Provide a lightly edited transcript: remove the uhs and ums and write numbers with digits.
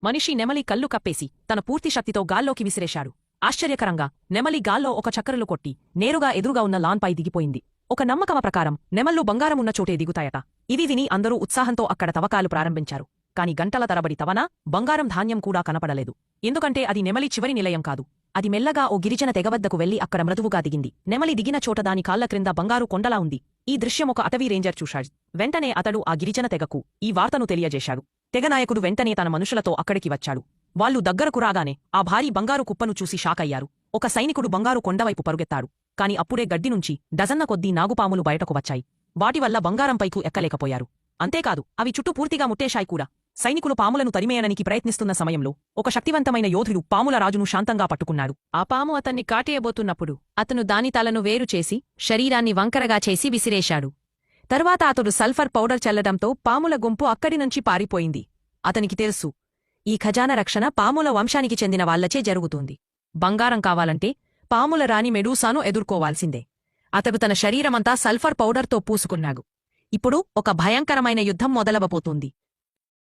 మనిషి నెమలి కళ్ళు కప్పేసి తన పూర్తి శక్తితో గాల్లోకి విసిరేశాడు. ఆశ్చర్యకరంగా నెమలి గాల్లో ఒక చక్కరలు కొట్టి నేరుగా ఎదురుగా ఉన్న లాన్పై దిగిపోయింది. ఒక నమ్మకమ ప్రకారం నెమళ్ళు బంగారమున్న చోటే దిగుతాయట. ఇవి విని అందరూ ఉత్సాహంతో అక్కడ తవ్వకాలు ప్రారంభించారు. కాని గంటల తరబడి తవనా బంగారం ధాన్యం కూడా కనపడలేదు. ఎందుకంటే అది నెమలి చివరి నిలయం కాదు. అది మెల్లగా ఓ గిరిజన తెగవద్దకు వెళ్లి అక్కడ మృదువుగా దిగింది. నెమలి దిగిన చోట దాని కాళ్ల క్రింద బంగారు కొండలా ఉంది. ఈ దృశ్యం ఒక అటవీ రేంజర్ చూశాడు. వెంటనే అతడు ఆ గిరిజన తెగకు ఈ వార్తను తెలియజేశాడు. తెగనాయకుడు వెంటనే తన మనుషులతో అక్కడికి వచ్చాడు. వాళ్లు దగ్గరకు రాగానే ఆ భారీ బంగారు కుప్పను చూసి షాకయ్యారు. ఒక సైనికుడు బంగారు కొండవైపు పరుగెత్తాడు. కాని అప్పుడే గడ్డి నుంచి డజన్న కొద్దీ నాగుపాములు బయటకు వచ్చాయి. వాటివల్ల బంగారంపైకు ఎక్కలేకపోయారు. అంతేకాదు అవి చుట్టూ పూర్తిగా ముట్టేశాయి కూడా. సైనికులు పాములను తరిమేయడానికి ప్రయత్నిస్తున్న సమయంలో ఒక శక్తివంతమైన యోధుడు పాముల రాజును శాంతంగా పట్టుకున్నాడు. ఆ పాము అతన్ని కాటేయబోతున్నప్పుడు అతను దాని తలను వేరుచేసి శరీరాన్ని వంకరగా చేసి విసిరేశాడు. తర్వాత అతడు సల్ఫర్ పౌడర్ చల్లడంతో పాముల గుంపు అక్కడినుంచి పారిపోయింది. అతనికి తెలుసు, ఈ ఖజానా రక్షణ పాముల వంశానికి చెందిన వాళ్లచే జరుగుతుంది. బంగారం కావాలంటే పాముల రాణి మెడూసాను ఎదుర్కోవాల్సిందే. అతడు తన శరీరమంతా సల్ఫర్ పౌడర్తో పూసుకున్నాడు. ఇప్పుడు ఒక భయంకరమైన యుద్ధం మొదలవబోతోంది.